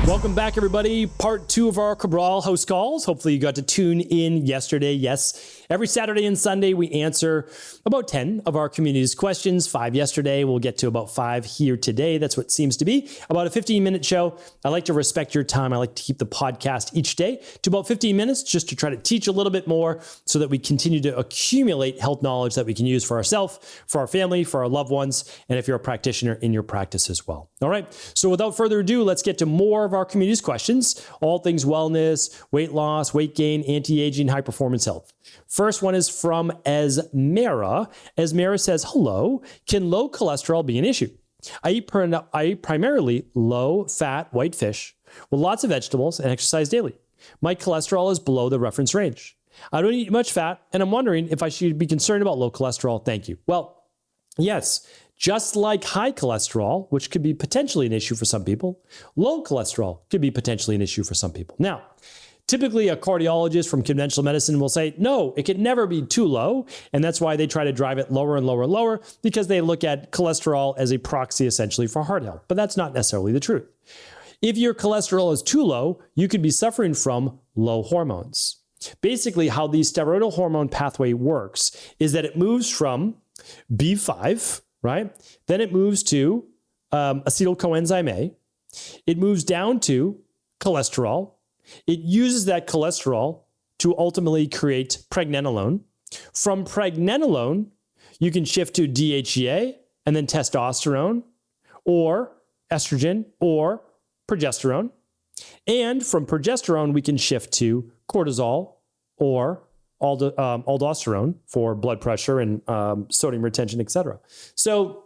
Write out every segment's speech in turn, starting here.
Welcome back, everybody. Part 2 of our Cabral HouseCalls. Hopefully you got to tune in yesterday. Yes, every Saturday and Sunday we answer about 10 of our community's questions. 5 yesterday. We'll get to about 5 here today. That's what it seems to be. About a 15-minute show. I like to respect your time. I like to keep the podcast each day to about 15 minutes just to try to teach a little bit more so that we continue to accumulate health knowledge that we can use for ourselves, for our family, for our loved ones, and if you're a practitioner in your practice as well. All right. So without further ado, let's get to more of our community's questions, all things wellness, weight loss, weight gain, anti-aging, high performance health. First one is from Esmera. Esmera says, hello, can low cholesterol be an issue? I eat primarily low fat white fish with lots of vegetables and exercise daily. My cholesterol is below the reference range. I don't eat much fat, and I'm wondering if I should be concerned about low cholesterol. Thank you. Well, yes. Just like high cholesterol, which could be potentially an issue for some people, low cholesterol could be potentially an issue for some people. Now, typically a cardiologist from conventional medicine will say, no, it can never be too low. And that's why they try to drive it lower and lower and lower, because they look at cholesterol as a proxy essentially for heart health. But that's not necessarily the truth. If your cholesterol is too low, you could be suffering from low hormones. Basically, how the steroidal hormone pathway works is that it moves from B5, right? Then it moves to acetyl coenzyme A. It moves down to cholesterol. It uses that cholesterol to ultimately create pregnenolone. From pregnenolone, you can shift to DHEA and then testosterone or estrogen or progesterone. And from progesterone, we can shift to cortisol or aldosterone for blood pressure and sodium retention, etc. So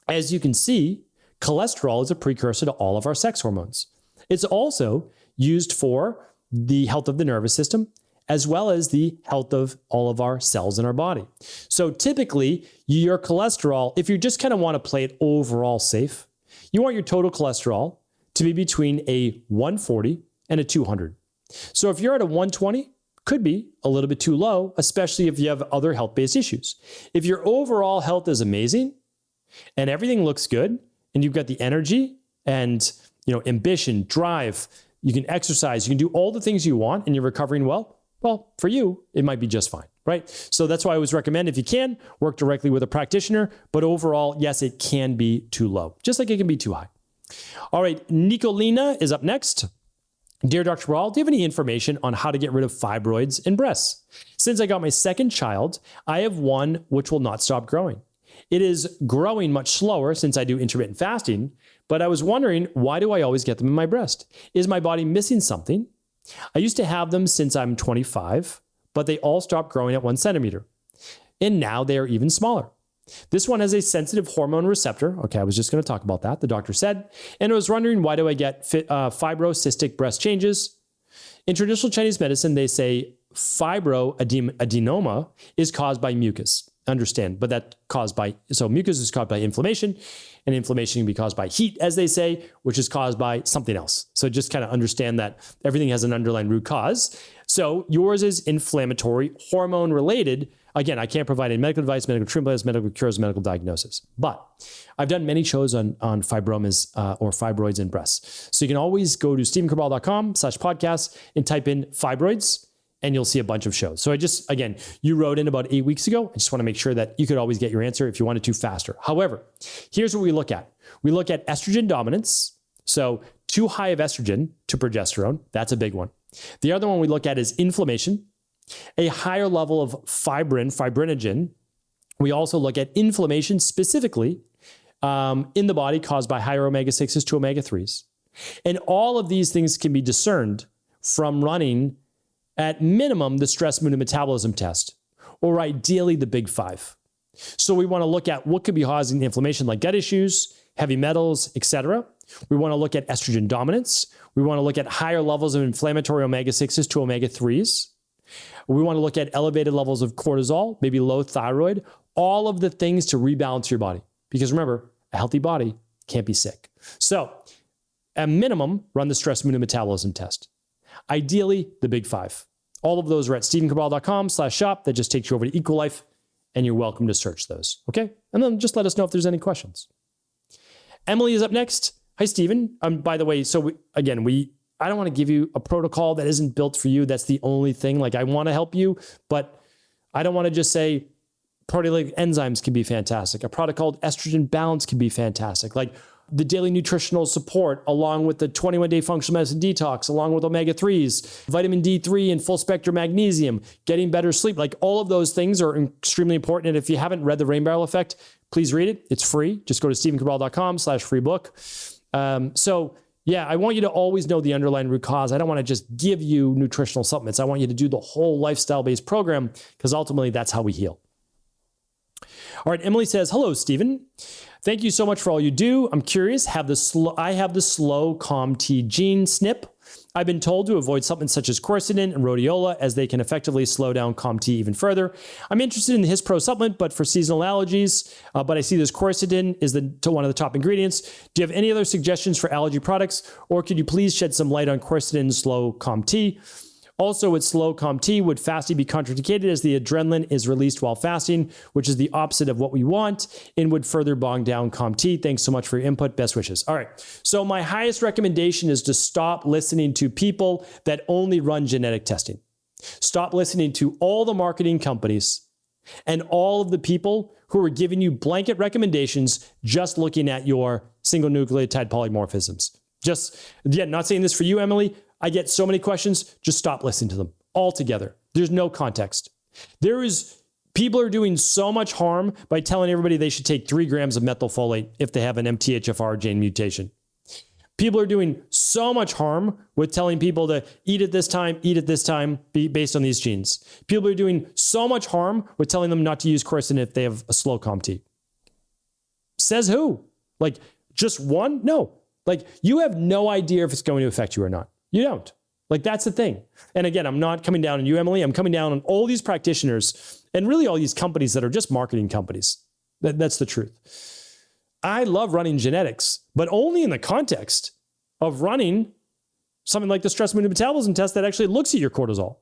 as you can see, cholesterol is a precursor to all of our sex hormones. It's also used for the health of the nervous system, as well as the health of all of our cells in our body. So typically, your cholesterol, if you just kind of want to play it overall safe, you want your total cholesterol to be between a 140 and a 200. So if you're at a 120, could be a little bit too low, especially if you have other health-based issues. If your overall health is amazing and everything looks good and you've got the energy and ambition, drive, you can exercise, you can do all the things you want and you're recovering well, for you, it might be just fine, right? So that's why I always recommend, if you can, work directly with a practitioner. But overall, yes, it can be too low, just like it can be too high. All right, Nicolina is up next. Dear Dr. Cabral, do you have any information on how to get rid of fibroids in breasts? Since I got my second child, I have one which will not stop growing. It is growing much slower since I do intermittent fasting, but I was wondering, why do I always get them in my breast? Is my body missing something? I used to have them since I'm 25, but they all stopped growing at 1 centimeter. And now they are even smaller. This one has a sensitive hormone receptor. Okay, I was just going to talk about that, the doctor said. And I was wondering, why do I get fibrocystic breast changes? In traditional Chinese medicine, they say fibroadenoma is caused by mucus. Understand, but so mucus is caused by inflammation, and inflammation can be caused by heat, as they say, which is caused by something else. So just kind of understand that everything has an underlying root cause. So yours is inflammatory, hormone related. Again, I can't provide any medical advice, medical treatment, medical cures, medical diagnosis. But I've done many shows on fibromas or fibroids in breasts. So you can always go to stephencabral.com/podcast and type in fibroids, and you'll see a bunch of shows. So again, you wrote in about 8 weeks ago. I just want to make sure that you could always get your answer if you wanted to faster. However, here's what we look at. We look at estrogen dominance. So too high of estrogen to progesterone. That's a big one. The other one we look at is inflammation. A higher level of fibrinogen. We also look at inflammation specifically in the body caused by higher omega-6s to omega-3s. And all of these things can be discerned from running, at minimum, the stress mood and metabolism test, or ideally the big 5. So we want to look at what could be causing inflammation, like gut issues, heavy metals, etc. We want to look at estrogen dominance. We want to look at higher levels of inflammatory omega-6s to omega-3s. We want to look at elevated levels of cortisol, maybe low thyroid, all of the things to rebalance your body. Because remember, a healthy body can't be sick. So at minimum, run the stress mood and metabolism test. Ideally, the big 5. All of those are at stephencabral.com/shop. That just takes you over to Equilife, and you're welcome to search those. Okay? And then just let us know if there's any questions. Emily is up next. Hi, Stephen. By the way, so I don't want to give you a protocol that isn't built for you. That's the only thing. Like, I want to help you, but I don't want to just say proteolytic enzymes can be fantastic. A product called estrogen balance can be fantastic. Like the daily nutritional support, along with the 21-day functional medicine detox, along with omega-3s, vitamin D3 and full spectrum magnesium, getting better sleep. Like all of those things are extremely important. And if you haven't read The Rain Barrel Effect, please read it. It's free. Just go to stephencabral.com/free book. So yeah, I want you to always know the underlying root cause. I don't want to just give you nutritional supplements. I want you to do the whole lifestyle-based program because ultimately that's how we heal. All right, Emily says, hello, Stephen. Thank you so much for all you do. I'm curious, I have the slow COMT gene SNP. I've been told to avoid supplements such as quercetin and rhodiola as they can effectively slow down COMT even further. I'm interested in the HisPro supplement, but for seasonal allergies, but I see this quercetin is one of the top ingredients. Do you have any other suggestions for allergy products, or could you please shed some light on quercetin and slow COMT? Also, with slow COMT, would fasting be contraindicated as the adrenaline is released while fasting, which is the opposite of what we want, and would further bog down COMT? Thanks so much for your input. Best wishes. All right. So my highest recommendation is to stop listening to people that only run genetic testing. Stop listening to all the marketing companies and all of the people who are giving you blanket recommendations just looking at your single nucleotide polymorphisms. Not saying this for you, Emily. I get so many questions. Just stop listening to them altogether. There's no context. People are doing so much harm by telling everybody they should take 3 grams of methylfolate if they have an MTHFR gene mutation. People are doing so much harm with telling people to eat at this time, based on these genes. People are doing so much harm with telling them not to use quercetin if they have a slow COMT. Says who? Like, just one? No. Like, you have no idea if it's going to affect you or not. You don't. Like, that's the thing. And again, I'm not coming down on you, Emily. I'm coming down on all these practitioners and really all these companies that are just marketing companies. That's the truth. I love running genetics, but only in the context of running something like the stress mood and metabolism test that actually looks at your cortisol,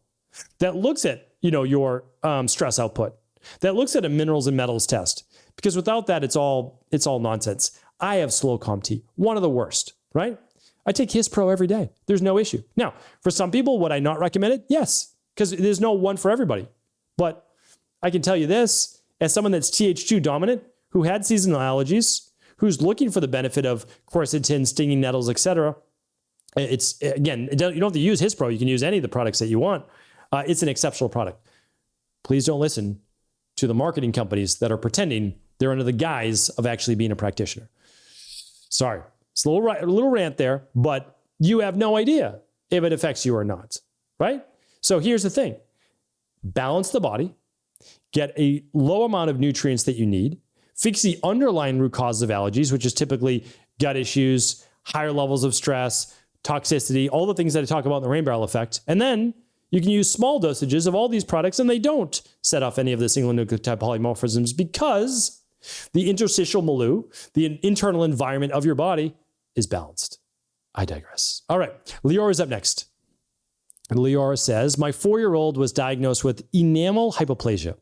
that looks at, your stress output, that looks at a minerals and metals test. Because without that, it's all nonsense. I have slow COMT, one of the worst, right? I take HisPro every day. There's no issue. Now, for some people, would I not recommend it? Yes, because there's no one for everybody. But I can tell you this, as someone that's Th2 dominant, who had seasonal allergies, who's looking for the benefit of quercetin, stinging nettles, etc. You don't have to use HisPro. You can use any of the products that you want. It's an exceptional product. Please don't listen to the marketing companies that are pretending they're under the guise of actually being a practitioner. Sorry. It's a little rant there, but you have no idea if it affects you or not, right? So here's the thing. Balance the body, get a low amount of nutrients that you need, fix the underlying root causes of allergies, which is typically gut issues, higher levels of stress, toxicity, all the things that I talk about in the Rain Barrel Effect. And then you can use small dosages of all these products and they don't set off any of the single nucleotide polymorphisms because the interstitial milieu, the internal environment of your body, is balanced. I digress. All right, Leora is up next. And Leora says, my 4-year-old was diagnosed with enamel hypoplasia.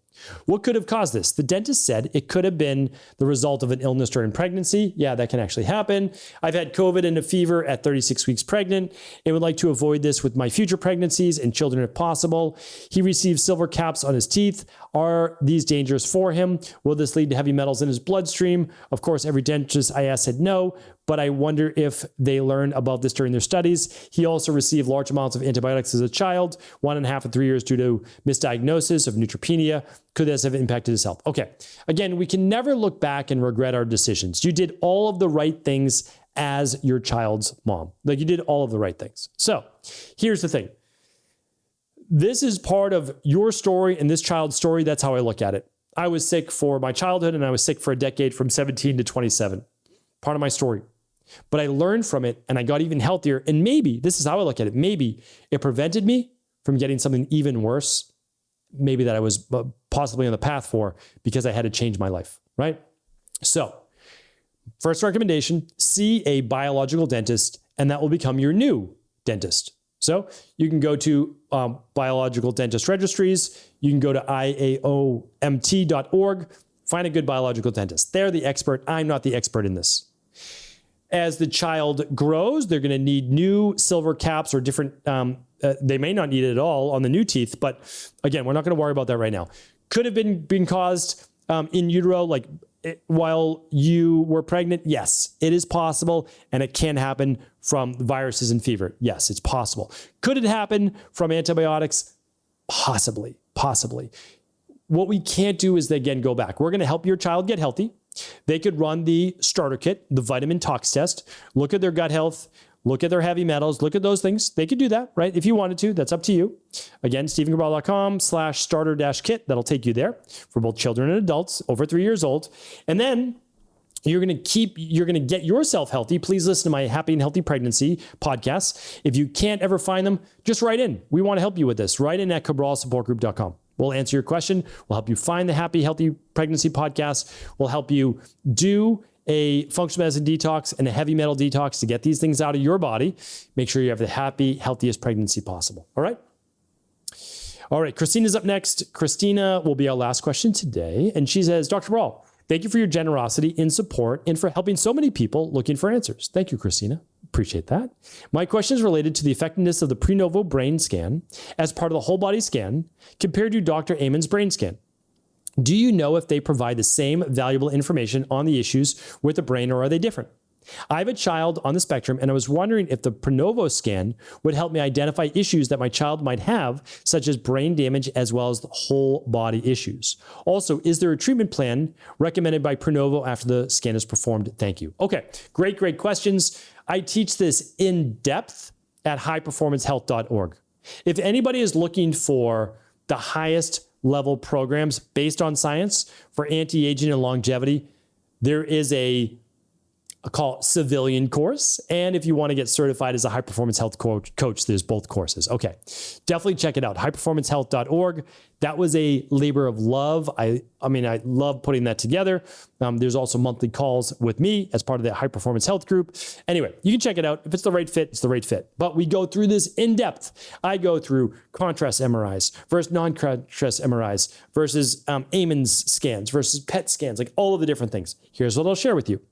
What could have caused this? The dentist said it could have been the result of an illness during pregnancy. Yeah, that can actually happen. I've had COVID and a fever at 36 weeks pregnant and would like to avoid this with my future pregnancies and children if possible. He received silver caps on his teeth. Are these dangerous for him? Will this lead to heavy metals in his bloodstream? Of course, every dentist I asked said no, but I wonder if they learned about this during their studies. He also received large amounts of antibiotics as a child, 1.5 to 3 years due to misdiagnosis of neutropenia. Could this have impacted his health? Okay. Again, we can never look back and regret our decisions. You did all of the right things as your child's mom. Like, you did all of the right things. So here's the thing. This is part of your story and this child's story. That's how I look at it. I was sick for my childhood and I was sick for a decade from 17 to 27. Part of my story. But I learned from it and I got even healthier. And maybe, this is how I look at it, maybe it prevented me from getting something even worse, maybe that I was possibly on the path for, because I had to change my life, right? So first recommendation, see a biological dentist, and that will become your new dentist. So you can go to biological dentist registries. You can go to IAOMT.org, find a good biological dentist. They're the expert. I'm not the expert in this. As the child grows, they're going to need new silver caps or different, they may not need it at all on the new teeth. But again, we're not going to worry about that right now. Could have been caused in utero, like while you were pregnant. Yes, it is possible. And it can happen from viruses and fever. Yes, it's possible. Could it happen from antibiotics? Possibly. What we can't do is, again, go back. We're going to help your child get healthy. They could run the starter kit, the vitamin tox test, look at their gut health, look at their heavy metals, look at those things. They could do that, right? If you wanted to, that's up to you. Again, StephenCabral.com/starter-kit. That'll take you there for both children and adults over 3 years old. And then you're going to get yourself healthy. Please listen to my Happy and Healthy Pregnancy podcast. If you can't ever find them, just write in. We want to help you with this. Write in at CabralSupportGroup.com. We'll answer your question. We'll help you find the Happy Healthy Pregnancy podcast. We'll help you do a functional medicine detox and a heavy metal detox to get these things out of your body. Make sure you have the happy, healthiest pregnancy possible. All right? All right, Christina's up next. Christina will be our last question today. And she says, Dr. Cabral, thank you for your generosity in support and for helping so many people looking for answers. Thank you, Christina. Appreciate that. My question is related to the effectiveness of the Prenovo brain scan as part of the whole body scan compared to Dr. Amen's brain scan. Do you know if they provide the same valuable information on the issues with the brain, or are they different? I have a child on the spectrum, and I was wondering if the Prenovo scan would help me identify issues that my child might have, such as brain damage as well as the whole body issues. Also, is there a treatment plan recommended by Prenovo after the scan is performed? Thank you. Okay, great questions. I teach this in depth at highperformancehealth.org. If anybody is looking for the highest level programs based on science for anti-aging and longevity, there is a call it civilian course. And if you want to get certified as a high performance health coach, there's both courses. Okay. Definitely check it out. highperformancehealth.org. That was a labor of love. I love putting that together. There's also monthly calls with me as part of the high performance health group. Anyway, you can check it out. If it's the right fit, it's the right fit. But we go through this in depth. I go through contrast MRIs versus non-contrast MRIs versus Amen's scans versus PET scans, like all of the different things. Here's what I'll share with you.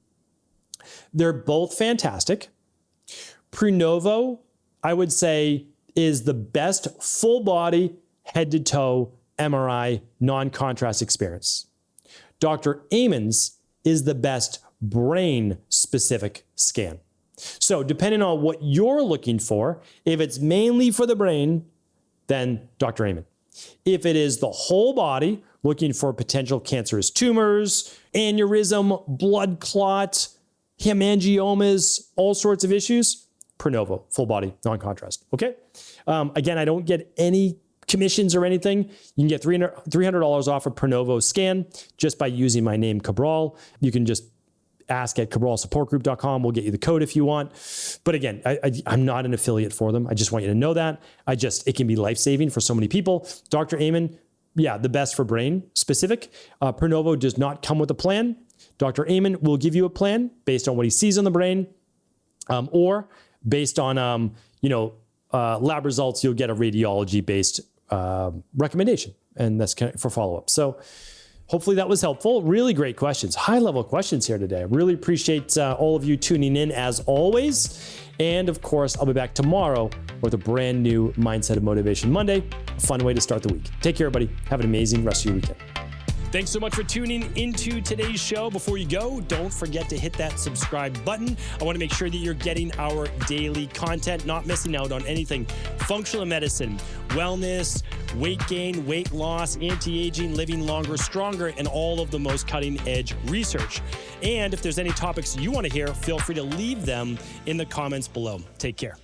They're both fantastic. Prenovo, I would say, is the best full body, head to toe MRI non-contrast experience. Dr. Amen's is the best brain specific scan. So depending on what you're looking for, if it's mainly for the brain, then Dr. Amen. If it is the whole body, looking for potential cancerous tumors, aneurysm, blood clot, hemangiomas, all sorts of issues, Prenovo, full body, non-contrast. Okay. Again, I don't get any commissions or anything. You can get $300 off a Prenovo scan just by using my name, Cabral. You can just ask at CabralSupportGroup.com. We'll get you the code if you want. But again, I'm not an affiliate for them. I just want you to know that. It can be life-saving for so many people. Dr. Amen, yeah, the best for brain specific. Prenovo does not come with a plan. Dr. Amen will give you a plan based on what he sees on the brain, or based on, lab results. You'll get a radiology-based recommendation, and that's for follow-up. So hopefully that was helpful. Really great questions, high-level questions here today. I really appreciate all of you tuning in as always. And of course, I'll be back tomorrow with a brand new Mindset of Motivation Monday, a fun way to start the week. Take care, everybody. Have an amazing rest of your weekend. Thanks so much for tuning into today's show. Before you go, don't forget to hit that subscribe button. I want to make sure that you're getting our daily content, not missing out on anything functional medicine, wellness, weight gain, weight loss, anti-aging, living longer, stronger, and all of the most cutting-edge research. And if there's any topics you want to hear, feel free to leave them in the comments below. Take care.